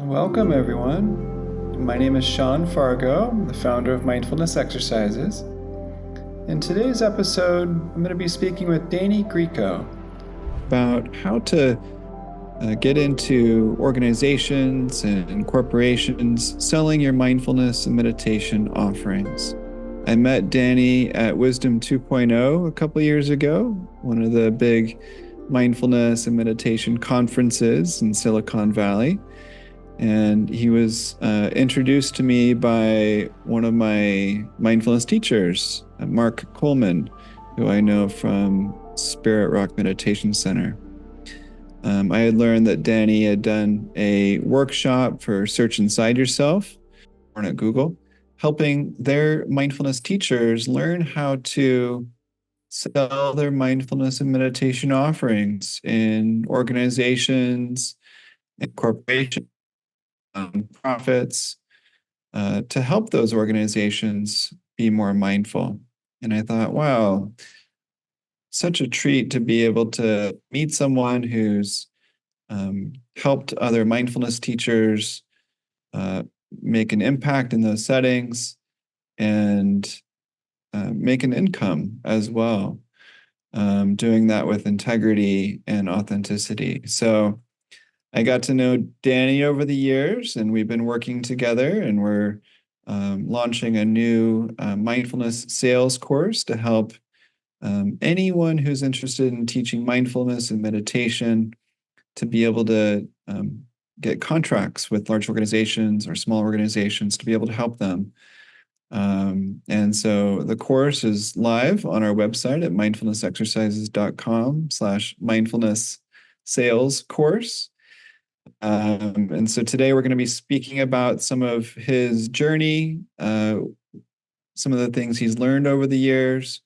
Welcome, everyone. My name is Sean Fargo, the founder of Mindfulness Exercises. In today's episode, I'm going to be speaking with Danny Grieco about how to get into organizations and corporations selling your mindfulness and meditation offerings. I met Danny at Wisdom 2.0 a couple years ago, one of the big mindfulness and meditation conferences in Silicon Valley. And he was introduced to me by one of my mindfulness teachers, Mark Coleman, who I know from Spirit Rock Meditation Center. I had learned that Danny had done a workshop for Search Inside Yourself at Google, helping their mindfulness teachers learn how to sell their mindfulness and meditation offerings in organizations and corporations. Profits to help those organizations be more mindful. And I thought, wow, such a treat to be able to meet someone who's helped other mindfulness teachers make an impact in those settings and make an income as well, doing that with integrity and authenticity. So I got to know Danny over the years, and we've been working together, and we're launching a new mindfulness sales course to help anyone who's interested in teaching mindfulness and meditation to be able to get contracts with large organizations or small organizations to be able to help them. And so the course is live on our website at mindfulnessexercises.com/mindfulness sales course. And so today we're going to be speaking about some of his journey, some of the things he's learned over the years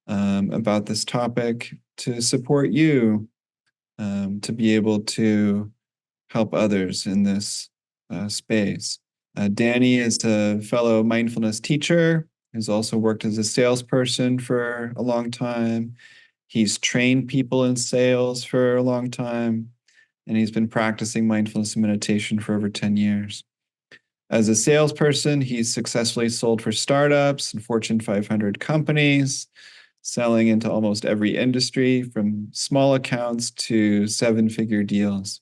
about this topic to support you to be able to help others in this space. Danny is a fellow mindfulness teacher who's also worked as a salesperson for a long time. He's trained people in sales for a long time. And he's been practicing mindfulness and meditation for over 10 years. As a salesperson, he's successfully sold for startups and Fortune 500 companies, selling into almost every industry, from small accounts to seven-figure deals.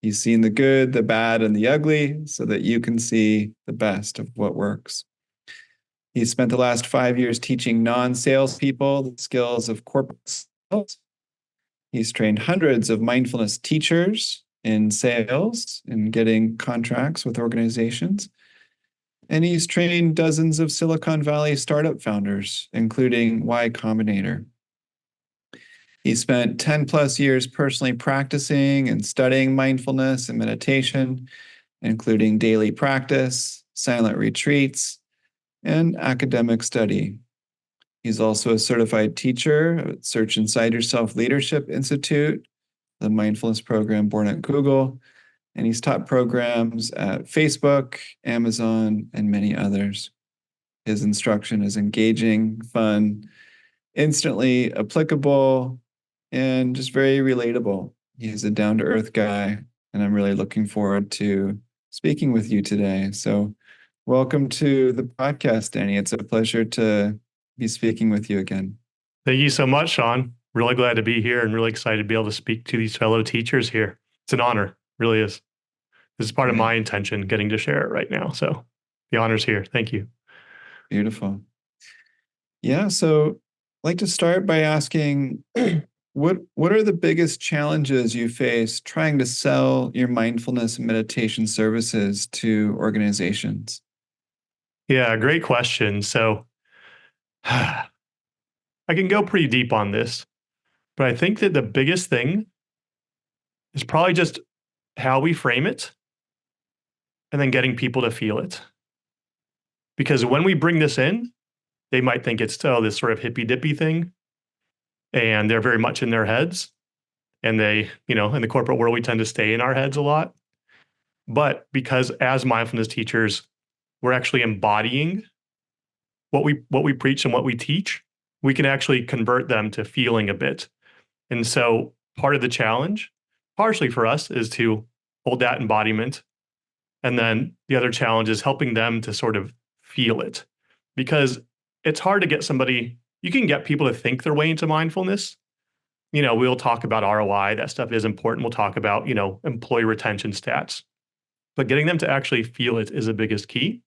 He's seen the good, the bad, and the ugly so that you can see the best of what works. He's spent the last 5 years teaching non-salespeople the skills of corporate sales. He's trained hundreds of mindfulness teachers in sales and getting contracts with organizations. And he's trained dozens of Silicon Valley startup founders, including Y Combinator. He spent 10 plus years personally practicing and studying mindfulness and meditation, including daily practice, silent retreats, and academic study. He's also a certified teacher at Search Inside Yourself Leadership Institute, the mindfulness program born at Google, and he's taught programs at Facebook, Amazon, and many others. His instruction is engaging, fun, instantly applicable, and just very relatable. He's a down-to-earth guy, and I'm really looking forward to speaking with you today. So welcome to the podcast, Danny. It's a pleasure to be speaking with you again. Thank you so much, Sean. Really glad to be here and really excited to be able to speak to these fellow teachers here. It's an honor, really is. This is part of my intention, getting to share it right now. So the honor's here. Thank you. Beautiful. Yeah, so I'd like to start by asking, what are the biggest challenges you face trying to sell your mindfulness and meditation services to organizations? Yeah, great question. So I can go pretty deep on this, but I think that the biggest thing is probably just how we frame it and then getting people to feel it. Because when we bring this in, they might think it's this sort of hippy dippy thing, and they're very much in their heads. And they, in the corporate world, we tend to stay in our heads a lot. But because as mindfulness teachers, we're actually embodying what we preach and what we teach, we can actually convert them to feeling a bit. And so part of the challenge, partially for us, is to hold that embodiment And then the other challenge is helping them to sort of feel it, because it's hard to get somebody, you can get people to think their way into mindfulness. We'll talk about ROI, that stuff is important. We'll talk about, employee retention stats, but getting them to actually feel it is the biggest key.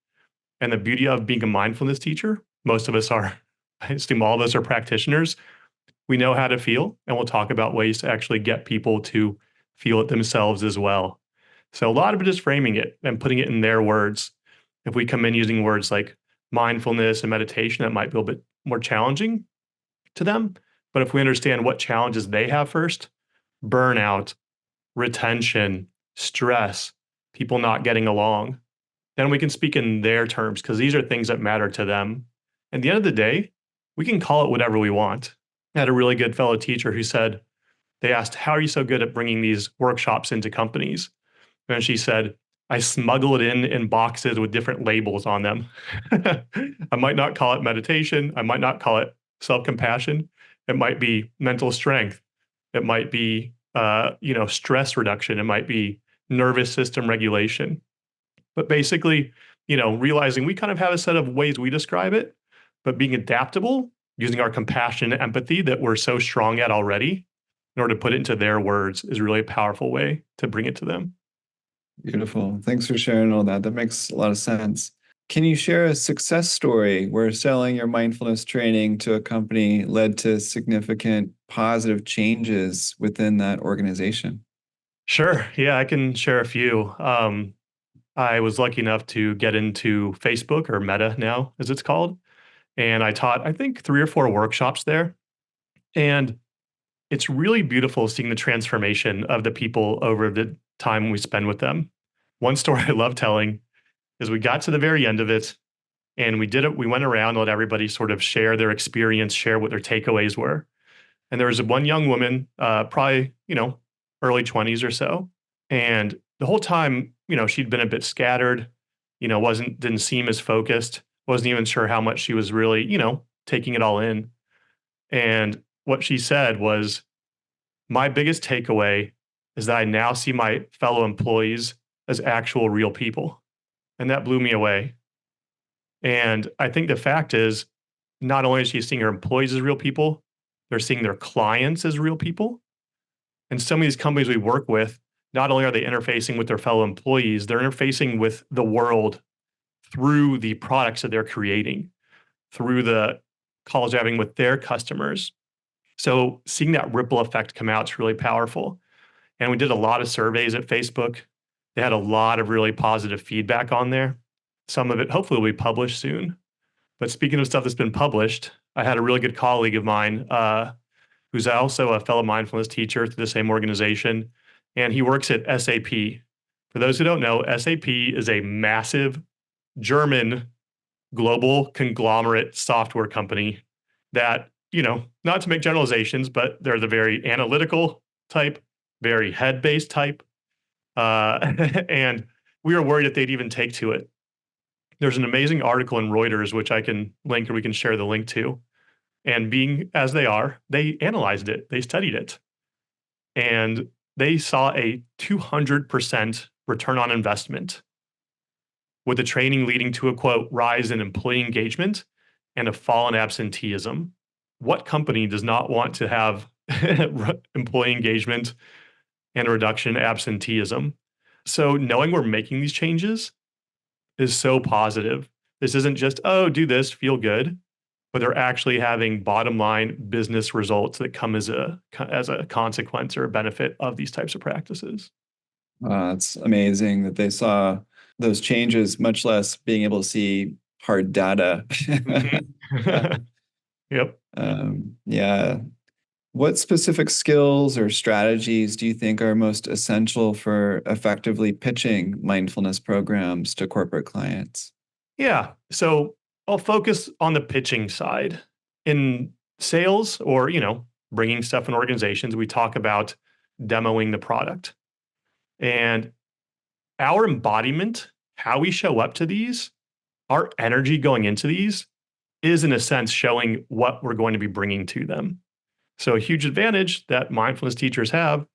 And the beauty of being a mindfulness teacher, most of us are, I assume all of us are practitioners. We know how to feel, and we'll talk about ways to actually get people to feel it themselves as well. So a lot of it is framing it and putting it in their words. If we come in using words like mindfulness and meditation, that might be a bit more challenging to them. But if we understand what challenges they have first, burnout, retention, stress, people not getting along, then we can speak in their terms, because these are things that matter to them. At the end of the day, we can call it whatever we want. I had a really good fellow teacher who said, they asked, how are you so good at bringing these workshops into companies? And she said, I smuggle it in boxes with different labels on them. I might not call it meditation. I might not call it self-compassion. It might be mental strength. It might be, stress reduction. It might be nervous system regulation. But basically, realizing we kind of have a set of ways we describe it, but being adaptable, using our compassion and empathy that we're so strong at already, in order to put it into their words, is really a powerful way to bring it to them. Beautiful. Thanks for sharing all that. That makes a lot of sense. Can you share a success story where selling your mindfulness training to a company led to significant positive changes within that organization? Sure. Yeah, I can share a few. I was lucky enough to get into Facebook, or Meta now, as it's called. And I taught, I think, 3 or 4 workshops there. And it's really beautiful seeing the transformation of the people over the time we spend with them. One story I love telling is we got to the very end of it, and we did it. We went around and let everybody sort of share their experience, share what their takeaways were. And there was one young woman, probably, early 20s or so. And the whole time, she'd been a bit scattered, didn't seem as focused, wasn't even sure how much she was really, taking it all in. And what she said was, my biggest takeaway is that I now see my fellow employees as actual real people. And that blew me away. And I think the fact is, not only is she seeing her employees as real people, they're seeing their clients as real people. And some of these companies we work with, not only are they interfacing with their fellow employees, they're interfacing with the world through the products that they're creating, through the calls they're having with their customers. So seeing that ripple effect come out is really powerful. And we did a lot of surveys at Facebook. They had a lot of really positive feedback on there. Some of it hopefully will be published soon. But speaking of stuff that's been published, I had a really good colleague of mine who's also a fellow mindfulness teacher through the same organization, and he works at SAP. For those who don't know, SAP is a massive German global conglomerate software company that, not to make generalizations, but they're the very analytical type, very head-based type. And we were worried that they'd even take to it. There's an amazing article in Reuters, which I can link, or we can share the link to. And being as they are, they analyzed it, they studied it, and they saw a 200% return on investment, with the training leading to a, quote, rise in employee engagement and a fall in absenteeism. What company does not want to have employee engagement and a reduction in absenteeism? So knowing we're making these changes is so positive. This isn't just, oh, do this, feel good, but they're actually having bottom line business results that come as a consequence or a benefit of these types of practices. It's amazing that they saw those changes, much less being able to see hard data. Mm-hmm. Yep. Yeah. What specific skills or strategies do you think are most essential for effectively pitching mindfulness programs to corporate clients? Yeah. So I'll focus on the pitching side. In sales, or, bringing stuff in organizations, we talk about demoing the product. And our embodiment, how we show up to these, our energy going into these, is in a sense showing what we're going to be bringing to them. So a huge advantage that mindfulness teachers have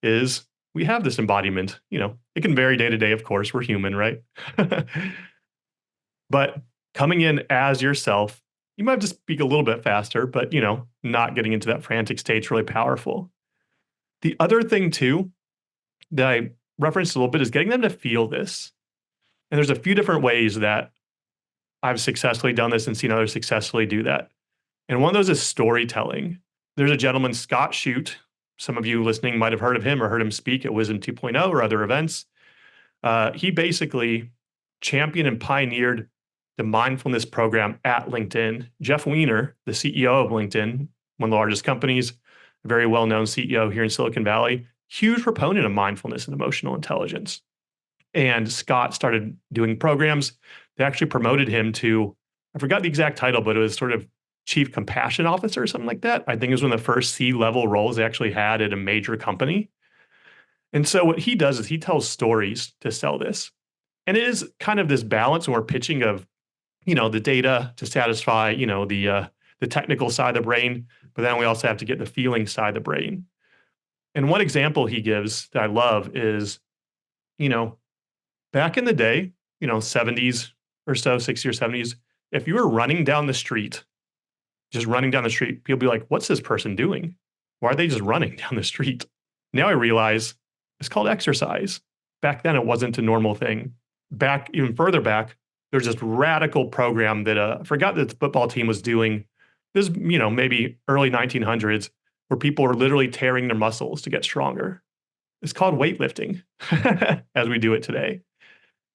is we have this embodiment. It can vary day to day, of course, we're human, right? But coming in as yourself, you might have to speak a little bit faster, but not getting into that frantic state is really powerful. The other thing too that I referenced a little bit is getting them to feel this. And there's a few different ways that I've successfully done this and seen others successfully do that. And one of those is storytelling. There's a gentleman, Scott Shute. Some of you listening might have heard of him or heard him speak at Wisdom 2.0 or other events. He basically championed and pioneered the mindfulness program at LinkedIn. Jeff Weiner, the CEO of LinkedIn, one of the largest companies, a very well-known CEO here in Silicon Valley, huge proponent of mindfulness and emotional intelligence. And Scott started doing programs. They actually promoted him to, I forgot the exact title, but it was sort of Chief Compassion Officer or something like that. I think it was one of the first C-level roles they actually had at a major company. And so what he does is he tells stories to sell this. And it is kind of this balance when we're pitching of, the data to satisfy, the technical side of the brain, but then we also have to get the feeling side of the brain. And one example he gives that I love is, back in the day, 70s or so, 60s or 70s, if you were running down the street, just running down the street, people be like, what's this person doing? Why are they just running down the street? Now I realize it's called exercise. Back then, it wasn't a normal thing. Back, even further back, there's this radical program that I forgot that the football team was doing. This, maybe early 1900s, where people were literally tearing their muscles to get stronger. It's called weightlifting as we do it today.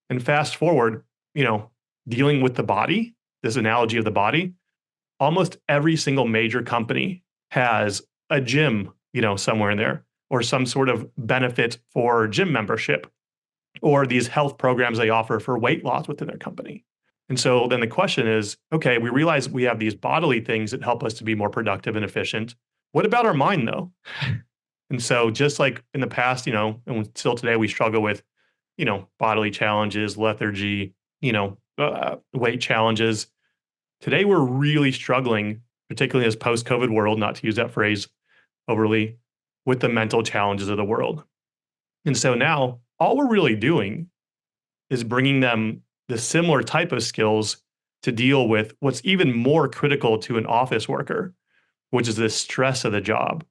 And fast forward, dealing with the body, this analogy of the body, almost every single major company has a gym, somewhere in there, or some sort of benefit for gym membership, or these health programs they offer for weight loss within their company. And so then the question is, okay, we realize we have these bodily things that help us to be more productive and efficient. What about our mind though? And so just like in the past, and still today we struggle with, bodily challenges, lethargy, weight challenges. Today we're really struggling, particularly in this post-COVID world, not to use that phrase overly, with the mental challenges of the world. And so now all we're really doing is bringing them the similar type of skills to deal with what's even more critical to an office worker, which is the stress of the job,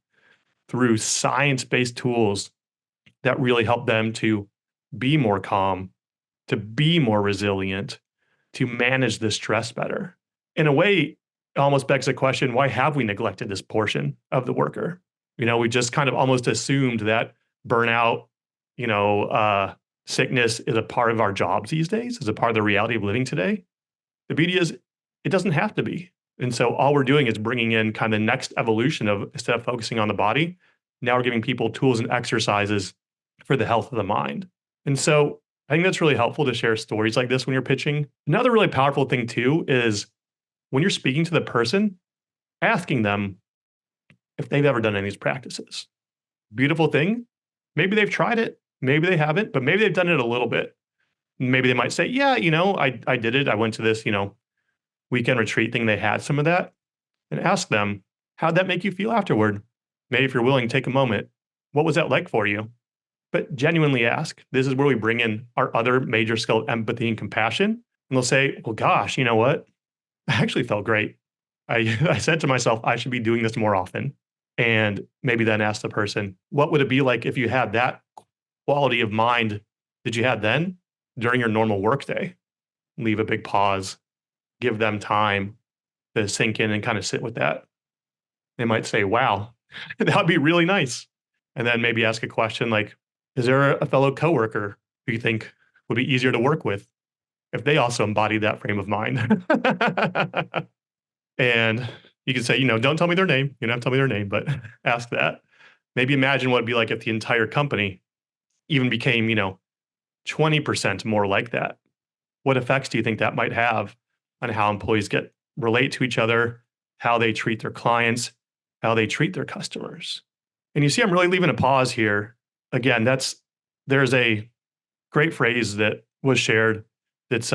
through science-based tools that really help them to be more calm, to be more resilient, to manage the stress better. In a way, it almost begs the question, why have we neglected this portion of the worker? We just kind of almost assumed that burnout, sickness is a part of our jobs these days, is a part of the reality of living today. The beauty is it doesn't have to be. And so all we're doing is bringing in kind of the next evolution of, instead of focusing on the body, now we're giving people tools and exercises for the health of the mind. And so I think that's really helpful to share stories like this when you're pitching. Another really powerful thing too is when you're speaking to the person, asking them if they've ever done any of these practices. Beautiful thing. Maybe they've tried it. Maybe they haven't, but maybe they've done it a little bit. Maybe they might say, yeah, I did it. I went to this, weekend retreat thing. They had some of that. And ask them, how'd that make you feel afterward? Maybe if you're willing, take a moment. What was that like for you? But genuinely ask. This is where we bring in our other major skill, empathy and compassion. And they'll say, well, gosh, you know what? I actually felt great. I said to myself, I should be doing this more often. And maybe then ask the person, what would it be like if you had that quality of mind that you had then during your normal workday? Leave a big pause, give them time to sink in and kind of sit with that. They might say, wow, that would be really nice. And then maybe ask a question like, is there a fellow coworker who you think would be easier to work with if they also embody that frame of mind? And you can say, don't tell me their name. You don't have to tell me their name, but ask that. Maybe imagine what it'd be like if the entire company even became, 20% more like that. What effects do you think that might have on how employees relate to each other, how they treat their clients, how they treat their customers? And you see, I'm really leaving a pause here. Again, there's a great phrase that was shared that's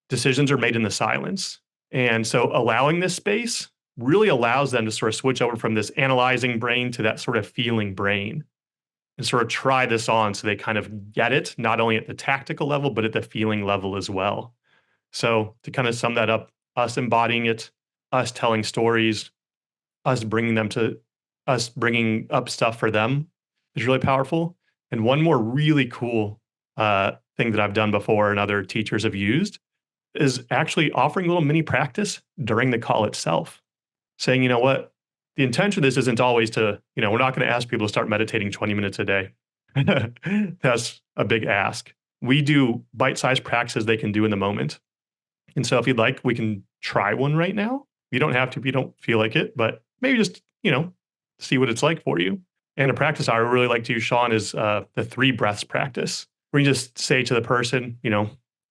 decisions are made in the silence. And so allowing this space really allows them to sort of switch over from this analyzing brain to that sort of feeling brain. and sort of try this on so they kind of get it, not only at the tactical level, but at the feeling level as well. So to kind of sum that up, us embodying it, us telling stories, us bringing them to us bringing up stuff for them is really powerful. And one more really cool thing that I've done before and other teachers have used is actually offering a little mini practice during the call itself, saying, you know what, the intention of this isn't always to, we're not going to ask people to start meditating 20 minutes a day. That's a big ask. We do bite-sized practices they can do in the moment. And so if you'd like, we can try one right now. You don't have to if you don't feel like it, but maybe just, see what it's like for you. And a practice I really like to use, Sean, is the 3 breaths practice, where you just say to the person,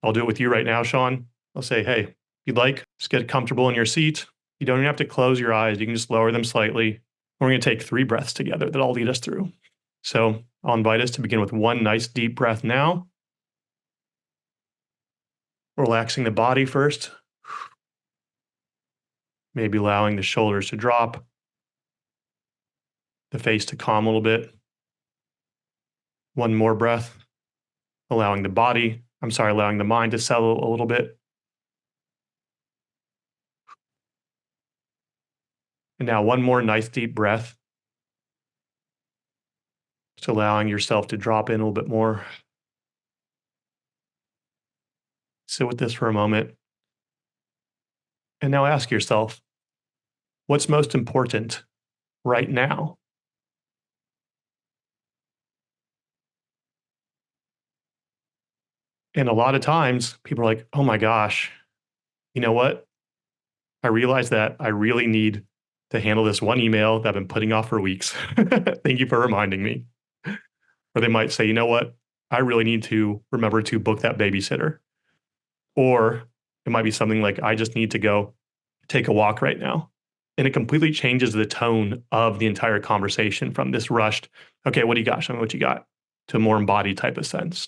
I'll do it with you right now, Sean. I'll say, hey, if you'd like, just get comfortable in your seat. You don't even have to close your eyes. You can just lower them slightly. We're going to take 3 breaths together that I'll lead us through. So I'll invite us to begin with one nice deep breath now. Relaxing the body first. Maybe allowing the shoulders to drop, the face to calm a little bit. One more breath, allowing the mind to settle a little bit. And now one more nice deep breath. Just allowing yourself to drop in a little bit more. Sit with this for a moment. And now ask yourself, what's most important right now? And a lot of times people are like, oh my gosh, you know what? I realize that I really need to handle this one email that I've been putting off for weeks. Thank you for reminding me. Or they might say, you know what? I really need to remember to book that babysitter. Or it might be something like, I just need to go take a walk right now. And it completely changes the tone of the entire conversation from this rushed, okay, what do you got? Show me what you got, to a more embodied type of sense.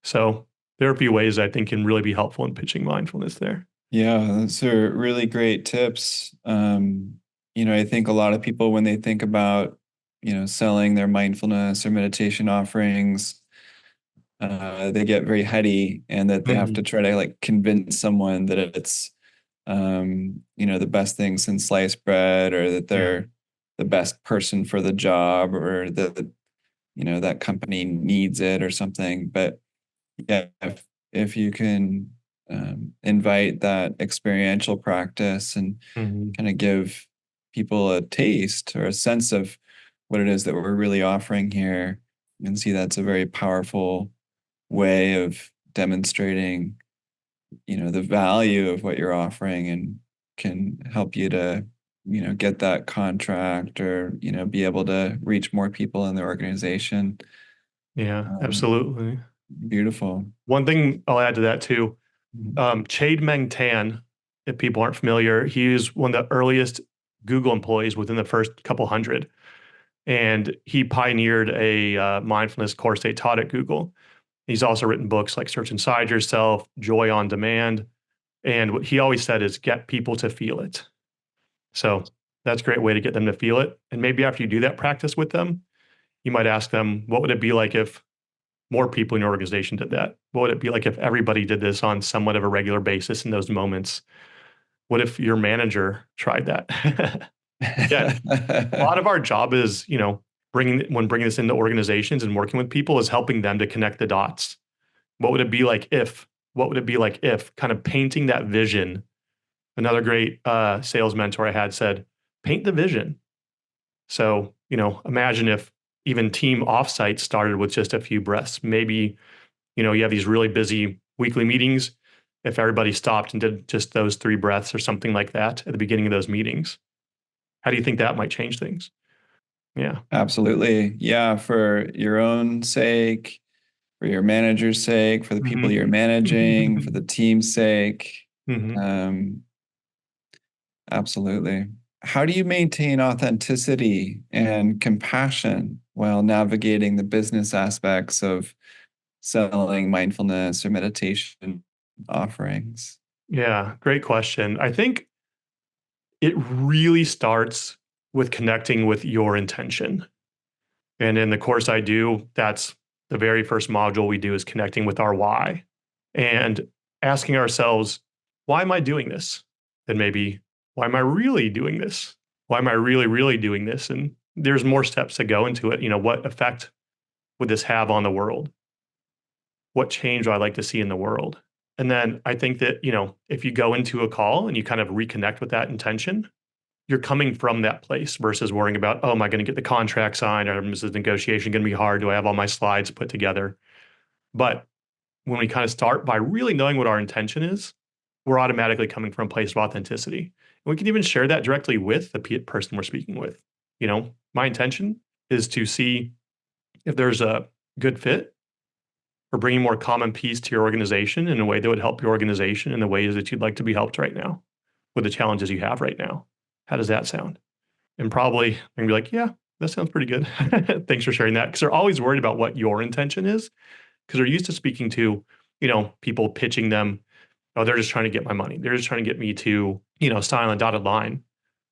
So there are a few ways I think can really be helpful in pitching mindfulness there. Yeah, those are really great tips. I think a lot of people, when they think about, selling their mindfulness or meditation offerings, they get very heady and that they have to try to like convince someone that it's, the best thing since sliced bread, or that they're the best person for the job, or that, that company needs it or something. But yeah, if you can invite that experiential practice and kind of give people a taste or a sense of what it is that we're really offering here, and see that's a very powerful way of demonstrating, the value of what you're offering, and can help you to, get that contract, or, be able to reach more people in the organization. Yeah, Um, absolutely. Beautiful. One thing I'll add to that too, Chade Meng Tan, if people aren't familiar, he was one of the earliest Google employees within the first couple hundred. And he pioneered a mindfulness course they taught at Google. He's also written books like Search Inside Yourself, Joy on Demand. And what he always said is get people to feel it. So that's a great way to get them to feel it. And maybe after you do that practice with them, you might ask them, what would it be like if more people in your organization did that? What would it be like if everybody did this on somewhat of a regular basis in those moments? What if your manager tried that? Again, a lot of our job is, bringing this into organizations and working with people is helping them to connect the dots. What would it be like if? What would it be like if? Kind of painting that vision. Another great sales mentor I had said, paint the vision. So, imagine if even team offsite started with just a few breaths. Maybe, you have these really busy weekly meetings. If everybody stopped and did just those 3 breaths or something like that at the beginning of those meetings, how do you think that might change things? Yeah. Absolutely. Yeah, for your own sake, for your manager's sake, for the people you're managing, for the team's sake. Um, Absolutely. How do you maintain authenticity and compassion while navigating the business aspects of selling mindfulness or meditation offerings? Yeah, great question. I think it really starts with connecting with your intention. And in the course I do, that's the very first module we do is connecting with our why and asking ourselves, why am I doing this? Then maybe, why am I really doing this? Why am I really, really doing this? And there's more steps to go into it. What effect would this have on the world? What change would I like to see in the world? And then I think that, if you go into a call and you kind of reconnect with that intention, you're coming from that place versus worrying about, oh, am I going to get the contract signed? Or is this negotiation going to be hard? Do I have all my slides put together? But when we kind of start by really knowing what our intention is, we're automatically coming from a place of authenticity. And we can even share that directly with the person we're speaking with. My intention is to see if there's a good fit for bringing more common peace to your organization in a way that would help your organization in the ways that you'd like to be helped right now with the challenges you have right now. How does that sound? And probably I'm gonna be like, yeah, that sounds pretty good. Thanks for sharing that. Because they're always worried about what your intention is, because they're used to speaking to, people pitching them, oh, they're just trying to get my money. They're just trying to get me to, sign on a dotted line.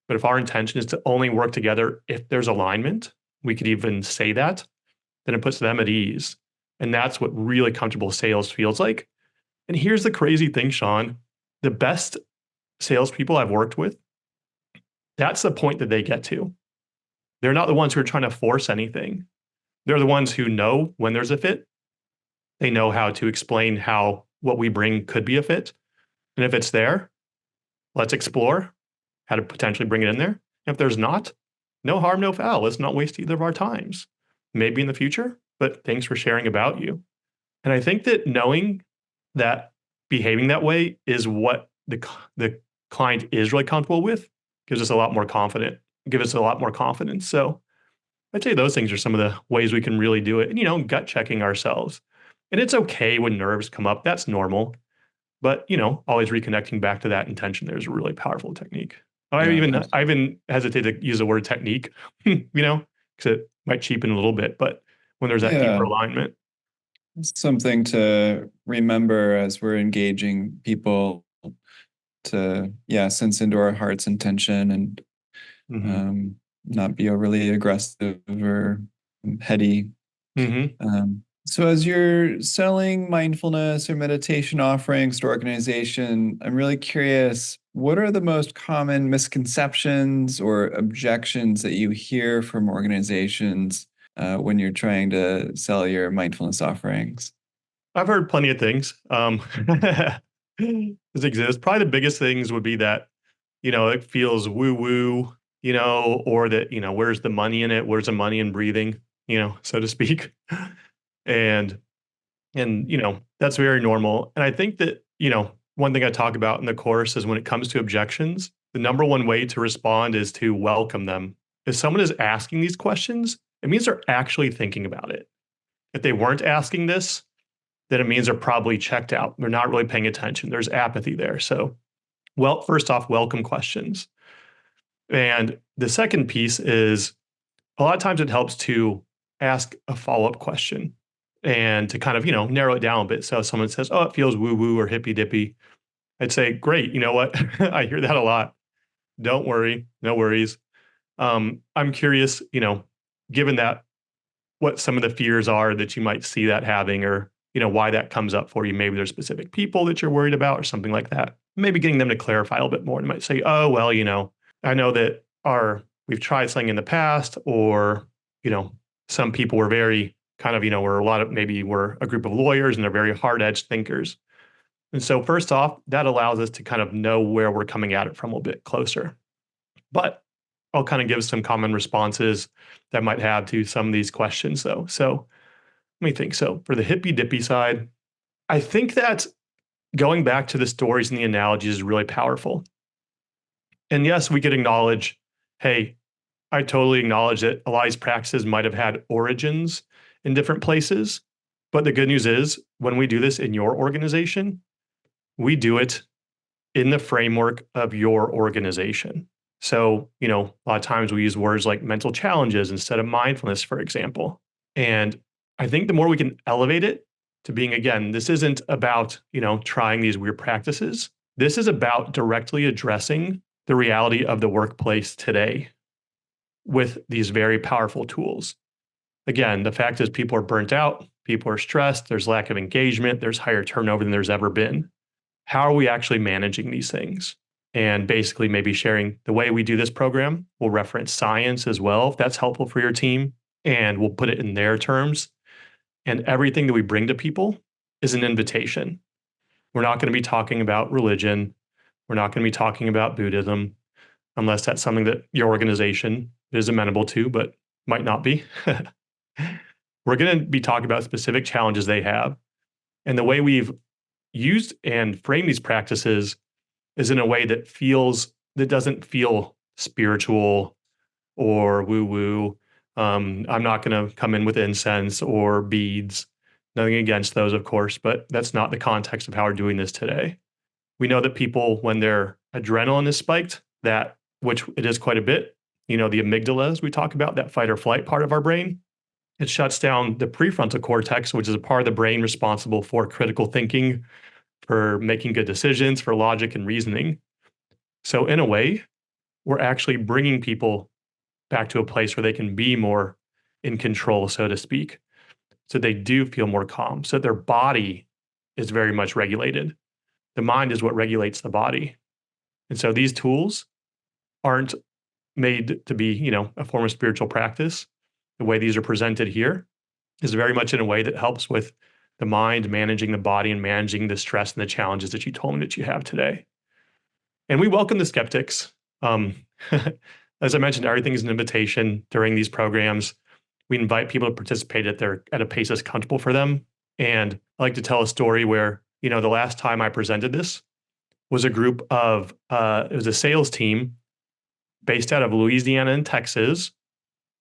But if our intention is to only work together if there's alignment, we could even say that, then it puts them at ease. And that's what really comfortable sales feels like. And here's the crazy thing, Sean. The best salespeople I've worked with, that's the point that they get to. They're not the ones who are trying to force anything. They're the ones who know when there's a fit. They know how to explain how what we bring could be a fit. And if it's there, let's explore how to potentially bring it in there. If there's not, no harm, no foul. Let's not waste either of our times. Maybe in the future, but thanks for sharing about you. And I think that knowing that behaving that way is what the client is really comfortable with gives us a lot more confidence. So I'd say those things are some of the ways we can really do it. And, gut checking ourselves. And it's okay when nerves come up. That's normal. But, always reconnecting back to that intention, there's a really powerful technique. Yeah, I even hesitate to use the word technique, because it might cheapen a little bit. But when there's that deeper yeah. alignment. Something to remember as we're engaging people to, sense into our heart's intention and Mm-hmm. not be overly aggressive or heady. Mm-hmm. So as you're selling mindfulness or meditation offerings to organization, I'm really curious, what are the most common misconceptions or objections that you hear from organizations when you're trying to sell your mindfulness offerings? I've heard plenty of things. This exists. Probably the biggest things would be that, it feels woo woo, or that, where's the money in it? Where's the money in breathing, so to speak. And, that's very normal. And I think that, one thing I talk about in the course is when it comes to objections, the number one way to respond is to welcome them. If someone is asking these questions, it means they're actually thinking about it. If they weren't asking this, then it means they're probably checked out. They're not really paying attention. There's apathy there. So, well, first off, welcome questions. And the second piece is a lot of times it helps to ask a follow-up question and to kind of, narrow it down a bit. So if someone says, oh, it feels woo-woo or hippy-dippy, I'd say, great, you know what? I hear that a lot. Don't worry, no worries. I'm curious, given that what some of the fears are that you might see that having, or why that comes up for you. Maybe there's specific people that you're worried about or something like that. Maybe getting them to clarify a little bit more. They might say, oh, well, I know that we've tried something in the past, or some people were very kind of, we're a group of lawyers and they're very hard-edged thinkers. And so first off, that allows us to kind of know where we're coming at it from a little bit closer. But I'll kind of give some common responses that I might have to some of these questions though. So let me think. So for the hippy dippy side, I think that going back to the stories and the analogies is really powerful. And yes, we could acknowledge, hey, I totally acknowledge that a lot of these practices might have had origins in different places. But the good news is when we do this in your organization, we do it in the framework of your organization. So, a lot of times we use words like mental challenges instead of mindfulness, for example. And I think the more we can elevate it to being, again, this isn't about, trying these weird practices. This is about directly addressing the reality of the workplace today with these very powerful tools. again, the fact is people are burnt out, people are stressed, there's lack of engagement, there's higher turnover than there's ever been. How are we actually managing these things? And basically, maybe sharing the way we do this program. We'll reference science as well, if that's helpful for your team, and we'll put it in their terms. And everything that we bring to people is an invitation. We're not going to be talking about religion. We're not going to be talking about Buddhism, unless that's something that your organization is amenable to, but might not be. We're going to be talking about specific challenges they have. And the way we've used and framed these practices is in a way that doesn't feel spiritual or woo woo. I'm not going to come in with incense or beads. Nothing against those, of course, but that's not the context of how we're doing this today. We know that people, when their adrenaline is spiked, that which it is quite a bit, the amygdala, as we talk about, that fight or flight part of our brain, it shuts down the prefrontal cortex, which is a part of the brain responsible for critical thinking, for making good decisions, for logic and reasoning. So in a way, we're actually bringing people back to a place where they can be more in control, so to speak. So they do feel more calm. So their body is very much regulated. The mind is what regulates the body. And so these tools aren't made to be, a form of spiritual practice. The way these are presented here is very much in a way that helps with the mind managing the body and managing the stress and the challenges that you told me that you have today. And we welcome the skeptics. As I mentioned, everything is an invitation during these programs. We invite people to participate at a pace that's comfortable for them. And I like to tell a story where, the last time I presented this was a group of, it was a sales team based out of Louisiana and Texas,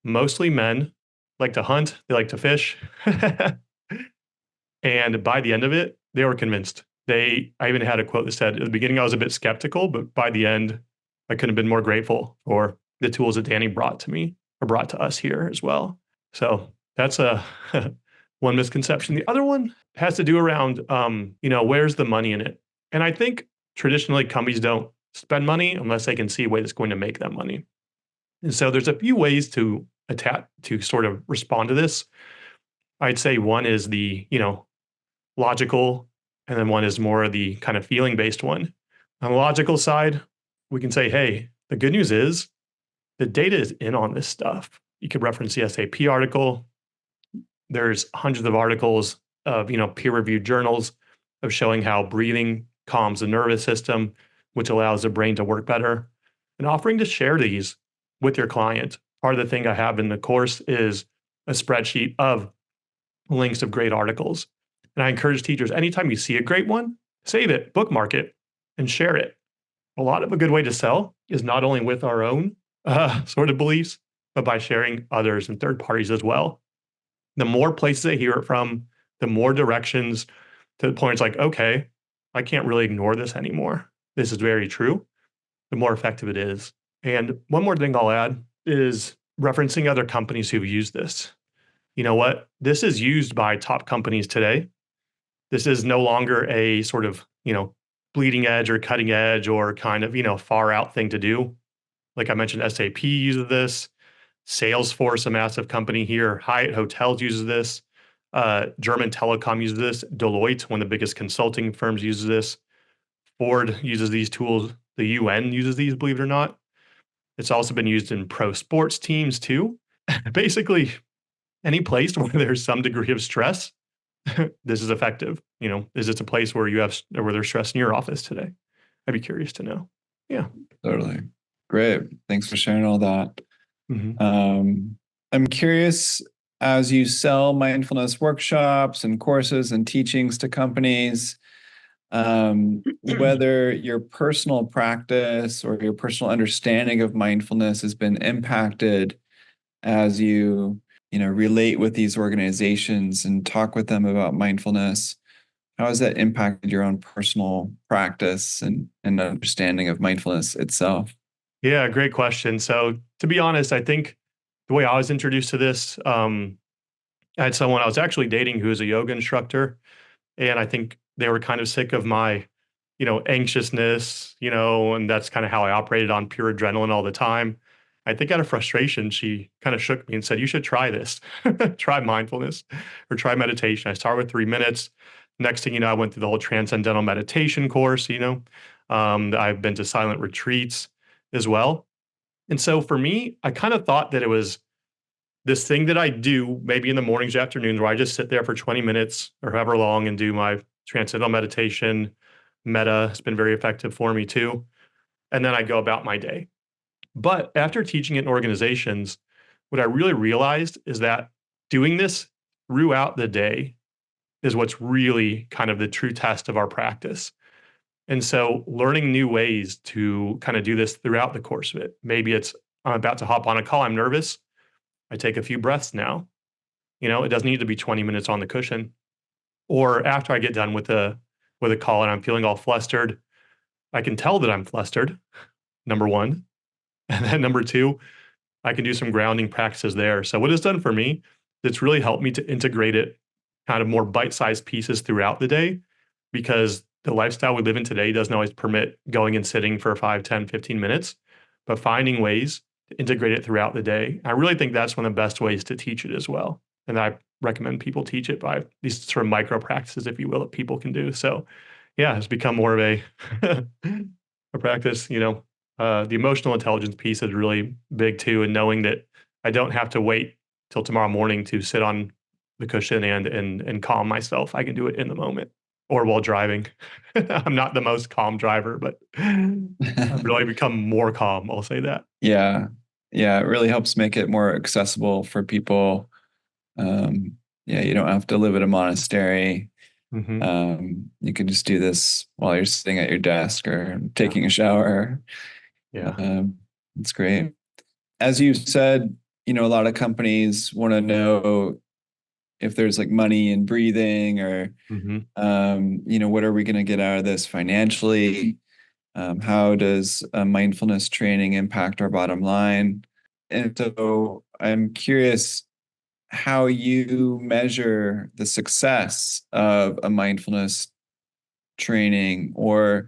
mostly men, like to hunt, they like to fish. And by the end of it, they were convinced. I even had a quote that said, at the beginning, I was a bit skeptical, but by the end, I couldn't have been more grateful for the tools that Danny brought to me or brought to us here as well. So that's a one misconception. The other one has to do around, where's the money in it? And I think traditionally companies don't spend money unless they can see a way that's going to make them money. And so there's a few ways to sort of respond to this. I'd say one is the, logical, and then one is more of the kind of feeling based one. On the logical side, we can say, hey, the good news is the data is in on this stuff. You could reference the SAP article. There's hundreds of articles of, peer-reviewed journals of showing how breathing calms the nervous system, which allows the brain to work better. And offering to share these with your client. Part of the thing I have in the course is a spreadsheet of links of great articles. And I encourage teachers, anytime you see a great one, save it, bookmark it, and share it. A good way to sell is not only with our own sort of beliefs, but by sharing others and third parties as well. The more places they hear it from, the more directions to the point it's like, okay, I can't really ignore this anymore. This is very true. The more effective it is. And one more thing I'll add is referencing other companies who've used this. You know what? This is used by top companies today. This is no longer a sort of, bleeding edge or cutting edge or kind of, far out thing to do. Like I mentioned, SAP uses this. Salesforce, a massive company here. Hyatt Hotels uses this. German Telecom uses this. Deloitte, one of the biggest consulting firms, uses this. Ford uses these tools. The UN uses these, believe it or not. It's also been used in pro sports teams too. Basically, any place where there's some degree of stress, this is effective. Is this a place where where there's stress in your office today? I'd be curious to know. Yeah. Totally. Great. Thanks for sharing all that. Mm-hmm. I'm curious, as you sell mindfulness workshops and courses and teachings to companies, whether your personal practice or your personal understanding of mindfulness has been impacted as you relate with these organizations and talk with them about mindfulness. How has that impacted your own personal practice and understanding of mindfulness itself? Yeah, great question. So to be honest, I think the way I was introduced to this, I had someone I was actually dating who was a yoga instructor, and I think they were kind of sick of my, anxiousness, and that's kind of how I operated on pure adrenaline all the time. I think out of frustration, she kind of shook me and said, "You should try this. Try mindfulness or try meditation." I started with 3 minutes. Next thing you know, I went through the whole transcendental meditation course, I've been to silent retreats as well. And so for me, I kind of thought that it was this thing that I do maybe in the mornings, afternoons, where I just sit there for 20 minutes or however long and do my transcendental meditation. Meta has been very effective for me too. And then I go about my day. But after teaching it in organizations, what I really realized is that doing this throughout the day is what's really kind of the true test of our practice. And so learning new ways to kind of do this throughout the course of it. Maybe it's I'm about to hop on a call, I'm nervous. I take a few breaths now. It doesn't need to be 20 minutes on the cushion. Or after I get done with a call and I'm feeling all flustered, I can tell that I'm flustered, number one. And then number two, I can do some grounding practices there. So what it's done for me, it's really helped me to integrate it kind of more bite-sized pieces throughout the day because the lifestyle we live in today doesn't always permit going and sitting for 5, 10, 15 minutes, but finding ways to integrate it throughout the day. I really think that's one of the best ways to teach it as well. And I recommend people teach it by these sort of micro practices, if you will, that people can do. So yeah, it's become more of a a practice. The emotional intelligence piece is really big too, and knowing that I don't have to wait till tomorrow morning to sit on the cushion and calm myself. I can do it in the moment or while driving. I'm not the most calm driver, but I've really become more calm. I'll say that. Yeah. Yeah. It really helps make it more accessible for people. Yeah. You don't have to live at a monastery. Hmm. You can just do this while you're sitting at your desk or Yeah. taking a shower. Yeah. It's great. As you said, a lot of companies want to know if there's like money in breathing or, Hmm. what are we going to get out of this financially? How does mindfulness training impact our bottom line? And so I'm curious how you measure the success of a mindfulness training, or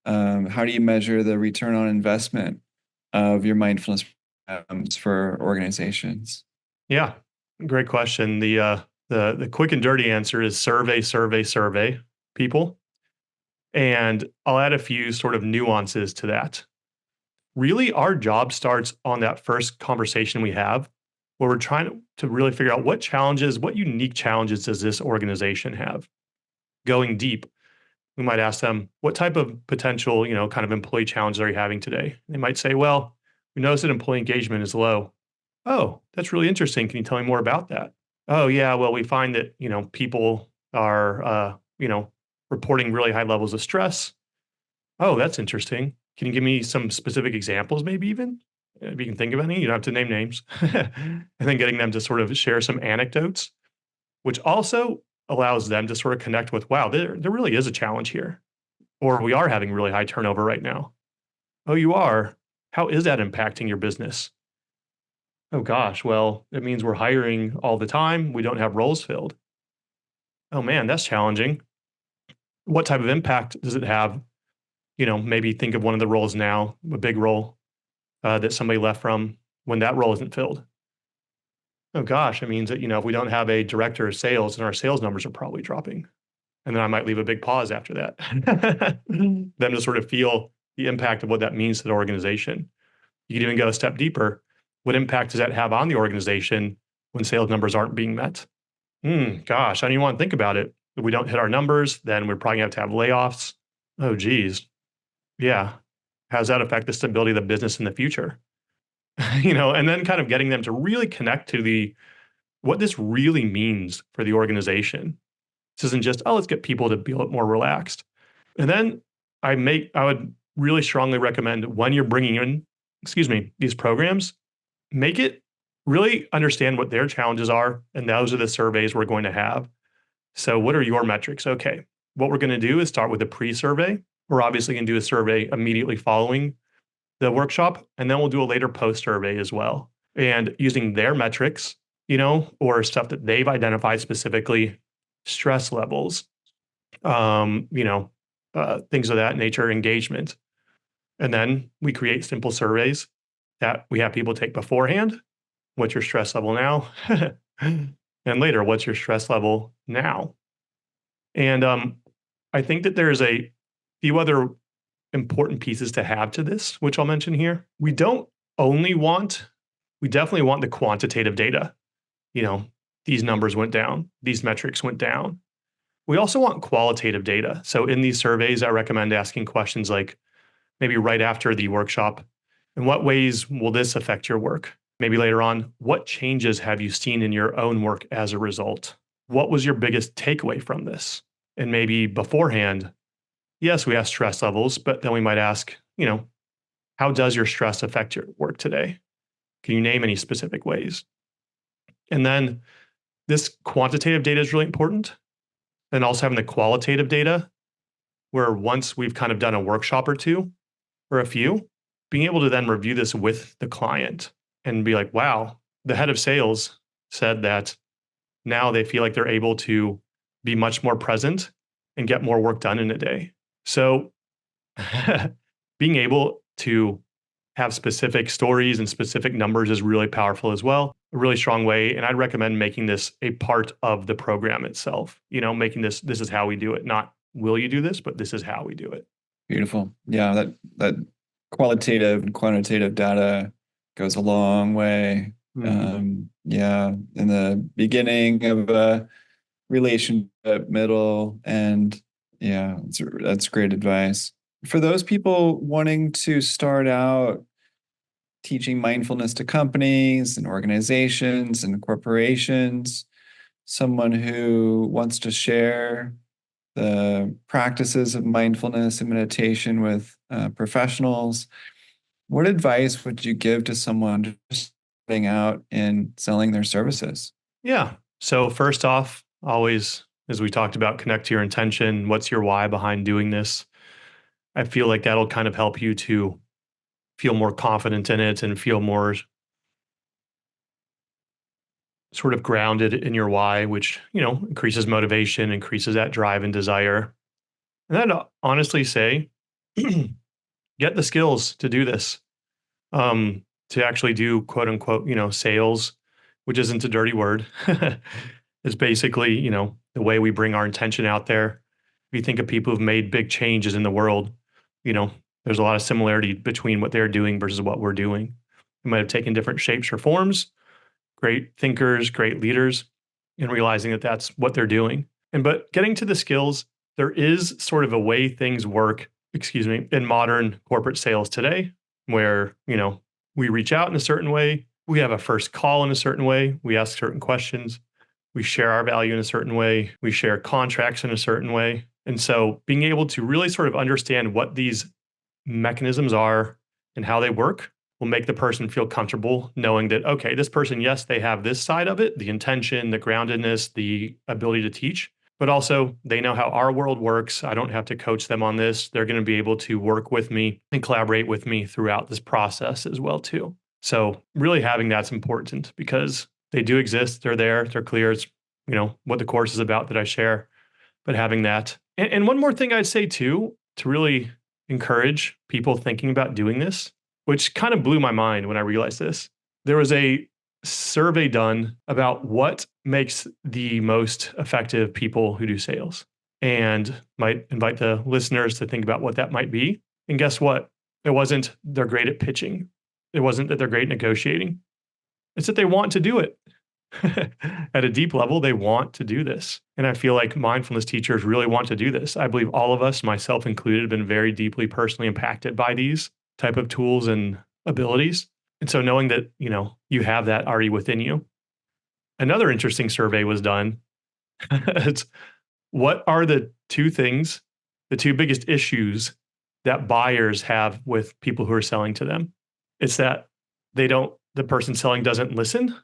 how do you measure the return on investment of your mindfulness programs for organizations? Yeah. Great question. The quick and dirty answer is survey, survey, survey people. And I'll add a few sort of nuances to that. Really, our job starts on that first conversation we have, where we're trying to really figure out what unique challenges does this organization have? Going deep, we might ask them, what type of potential, kind of employee challenges are you having today? They might say, well, we noticed that employee engagement is low. Oh, that's really interesting. Can you tell me more about that? Oh, yeah. Well, we find that, people are, reporting really high levels of stress. Oh, that's interesting. Can you give me some specific examples, maybe even? If you can think of any, you don't have to name names. And then getting them to sort of share some anecdotes, which also allows them to sort of connect with, wow, there really is a challenge here. Or we are having really high turnover right now. Oh, you are? How is that impacting your business? Oh, gosh, well, it means we're hiring all the time. We don't have roles filled. Oh, man, that's challenging. What type of impact does it have? Maybe think of one of the roles now, a big role that somebody left from when that role isn't filled. Oh gosh, it means that, if we don't have a director of sales, then our sales numbers are probably dropping. And then I might leave a big pause after that. Them to sort of feel the impact of what that means to the organization. You can even go a step deeper. What impact does that have on the organization when sales numbers aren't being met? Gosh, I don't even want to think about it. If we don't hit our numbers, then we're probably going to have layoffs. Oh, geez. Yeah. How does that affect the stability of the business in the future? And then kind of getting them to really connect to the what this really means for the organization. This isn't just, oh, let's get people to be a little more relaxed. And then I would really strongly recommend when you're bringing in, these programs, make it really understand what their challenges are. And those are the surveys we're going to have. So what are your metrics? Okay. What we're going to do is start with a pre-survey. We're obviously going to do a survey immediately following the workshop, and then we'll do a later post survey as well. And using their metrics, or stuff that they've identified specifically, stress levels, things of that nature, engagement. And then we create simple surveys that we have people take beforehand. What's your stress level now? And later, what's your stress level now? And I think that there's a few other important pieces to have to this, which I'll mention here. We definitely want the quantitative data. You know, these numbers went down, these metrics went down. We also want qualitative data. So in these surveys, I recommend asking questions like maybe right after the workshop, in what ways will this affect your work? Maybe later on, what changes have you seen in your own work as a result? What was your biggest takeaway from this? And maybe beforehand, yes, we ask stress levels, but then we might ask, how does your stress affect your work today? Can you name any specific ways? And then this quantitative data is really important. And also having the qualitative data, where once we've kind of done a workshop or two or a few, being able to then review this with the client and be like, wow, the head of sales said that now they feel like they're able to be much more present and get more work done in a day. So being able to have specific stories and specific numbers is really powerful as well, a really strong way. And I'd recommend making this a part of the program itself, making this is how we do it, not will you do this, but this is how we do it. Beautiful. Yeah, that qualitative and quantitative data goes a long way. Yeah, in the beginning of a relationship, middle, and yeah, that's great advice. For those people wanting to start out teaching mindfulness to companies and organizations and corporations, someone who wants to share the practices of mindfulness and meditation with professionals, what advice would you give to someone just starting out in selling their services? Yeah. So first off, always, as we talked about, connect to your intention. What's your why behind doing this? I feel like that'll kind of help you to feel more confident in it and feel more sort of grounded in your why, which, increases motivation, increases that drive and desire. And I'd honestly say, get the skills to do this, to actually do quote unquote, sales, which isn't a dirty word. It's basically, the way we bring our intention out there. If you think of people who've made big changes in the world, you know, there's a lot of similarity between what they're doing versus what we're doing. We might have taken different shapes or forms, great thinkers, great leaders, and realizing that that's what they're doing. But getting to the skills, there is sort of a way things work, in modern corporate sales today, where, we reach out in a certain way, we have a first call in a certain way, we ask certain questions, we share our value in a certain way, we share contracts in a certain way. And so being able to really sort of understand what these mechanisms are and how they work will make the person feel comfortable knowing that, okay, this person, yes, they have this side of it, the intention, the groundedness, the ability to teach, but also they know how our world works. I don't have to coach them on this. They're going to be able to work with me and collaborate with me throughout this process as well, too. So really having that's important because they do exist. They're there. They're clear. It's, what the course is about that I share, but having that. And one more thing I'd say too, to really encourage people thinking about doing this, which kind of blew my mind when I realized this. There was a survey done about what makes the most effective people who do sales, and might invite the listeners to think about what that might be. And guess what? It wasn't they're great at pitching. It wasn't that they're great at negotiating. It's that they want to do it. At a deep level, they want to do this. And I feel like mindfulness teachers really want to do this. I believe all of us, myself included, have been very deeply personally impacted by these type of tools and abilities. And so knowing that, you have that already within you. Another interesting survey was done. It's what are the two biggest issues that buyers have with people who are selling to them? It's that the person selling doesn't listen.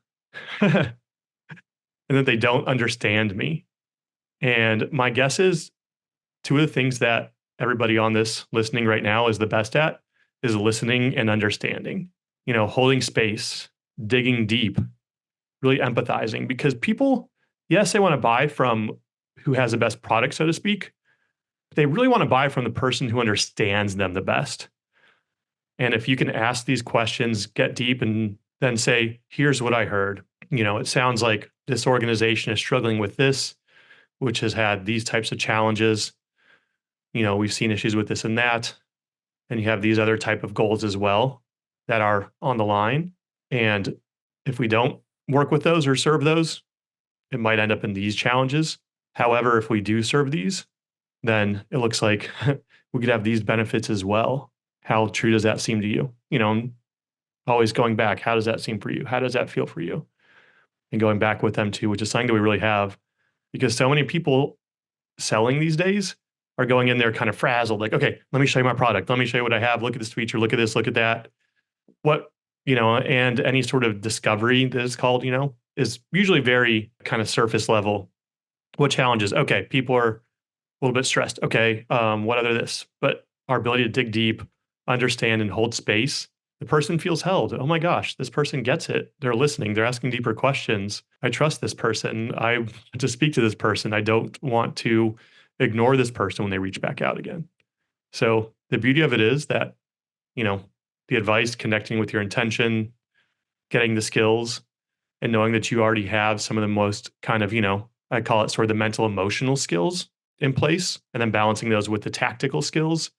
And that they don't understand me. And my guess is two of the things that everybody on this listening right now is the best at is listening and understanding, holding space, digging deep, really empathizing because people, yes, they want to buy from who has the best product, so to speak, but they really want to buy from the person who understands them the best. And if you can ask these questions, get deep, and then say, here's what I heard. It sounds like this organization is struggling with this, which has had these types of challenges. We've seen issues with this and that. And you have these other type of goals as well that are on the line. And if we don't work with those or serve those, it might end up in these challenges. However, if we do serve these, then it looks like we could have these benefits as well. How true does that seem to you? Always going back, how does that seem for you? How does that feel for you? And going back with them too, which is something that we really have, because so many people selling these days are going in there kind of frazzled, like, okay, let me show you my product. Let me show you what I have. Look at this feature. Look at this. Look at that. And any sort of discovery that is called, is usually very kind of surface level. What challenges? Okay, people are a little bit stressed. Okay, what other this? But our ability to dig deep, understand, and hold space, the person feels held. Oh my gosh, this person gets it. They're listening. They're asking deeper questions. I trust this person. I want to speak to this person. I don't want to ignore this person when they reach back out again. So the beauty of it is that, the advice, connecting with your intention, getting the skills, and knowing that you already have some of the most kind of, I call it sort of the mental emotional skills in place, and then balancing those with the tactical skills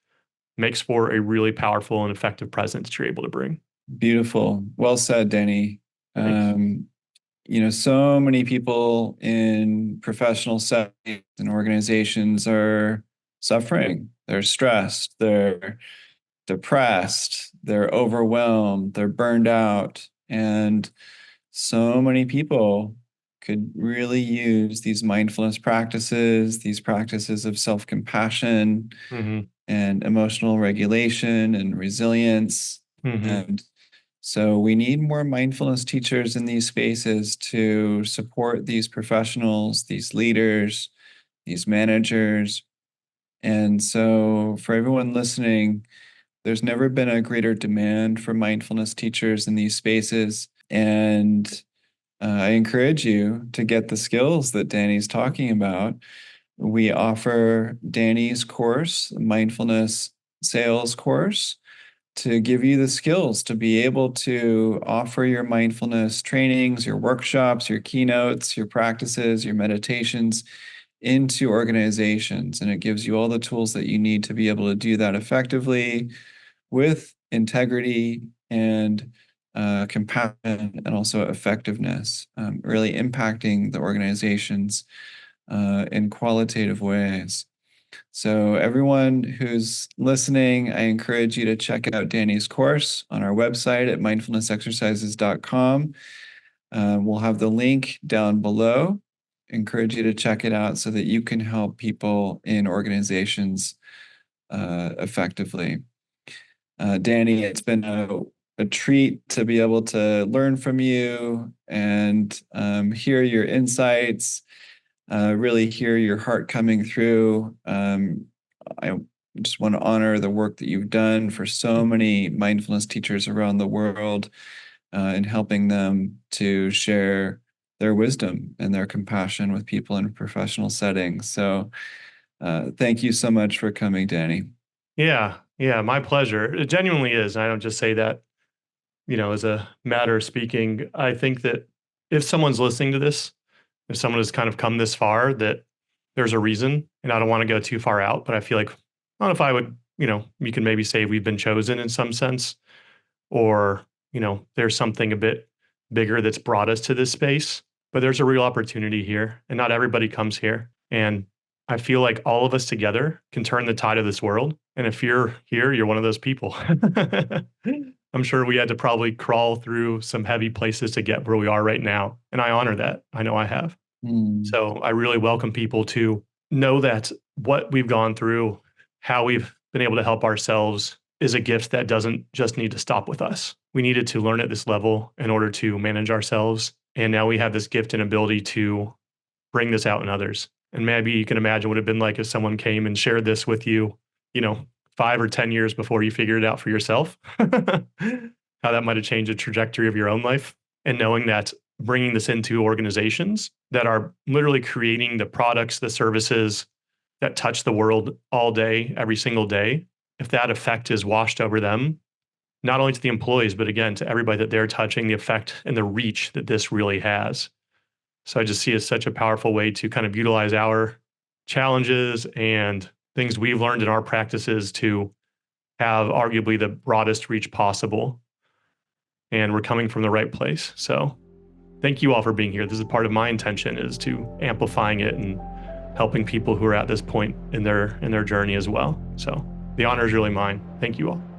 makes for a really powerful and effective presence that you're able to bring. Beautiful. Well said, Danny. Thanks. So many people in professional settings and organizations are suffering. They're stressed. They're depressed. They're overwhelmed. They're burned out. And so many people could really use these mindfulness practices, these practices of self-compassion Mm-hmm. and emotional regulation and resilience. Mm-hmm. And so we need more mindfulness teachers in these spaces to support these professionals, these leaders, these managers. And so for everyone listening, there's never been a greater demand for mindfulness teachers in these spaces. And I encourage you to get the skills that Danny's talking about. We offer Danny's course, Mindfulness Sales course, to give you the skills to be able to offer your mindfulness trainings, your workshops, your keynotes, your practices, your meditations into organizations. And it gives you all the tools that you need to be able to do that effectively with integrity and compassion and also effectiveness, really impacting the organizations in qualitative ways. So everyone who's listening, I encourage you to check out Danny's course on our website at mindfulnessexercises.com. We'll have the link down below. Encourage you to check it out so that you can help people in organizations effectively. Danny, it's been a treat to be able to learn from you and hear your insights, really hear your heart coming through. I just want to honor the work that you've done for so many mindfulness teachers around the world in helping them to share their wisdom and their compassion with people in professional settings. So thank you so much for coming, Danny. Yeah, my pleasure. It genuinely is. And I don't just say that, as a matter of speaking. I think that if someone's listening to this, if someone has kind of come this far, that there's a reason. And I don't want to go too far out, but I feel like, I don't know if I would, you can maybe say we've been chosen in some sense, or, there's something a bit bigger that's brought us to this space. But there's a real opportunity here, and not everybody comes here. And I feel like all of us together can turn the tide of this world. And if you're here, you're one of those people. I'm sure we had to probably crawl through some heavy places to get where we are right now. And I honor that. I know I have. Mm. So I really welcome people to know that what we've gone through, how we've been able to help ourselves, is a gift that doesn't just need to stop with us. We needed to learn at this level in order to manage ourselves. And now we have this gift and ability to bring this out in others. And maybe you can imagine what it would have been like if someone came and shared this with you, 5 or 10 years before you figured it out for yourself, how that might have changed the trajectory of your own life. And knowing that bringing this into organizations that are literally creating the products, the services that touch the world all day, every single day, if that effect is washed over them, not only to the employees, but again, to everybody that they're touching, the effect and the reach that this really has. So I just see it as such a powerful way to kind of utilize our challenges and things we've learned in our practices to have arguably the broadest reach possible. And we're coming from the right place. So thank you all for being here. This is part of my intention, is to amplifying it and helping people who are at this point in their journey as well. So the honor is really mine. Thank you all.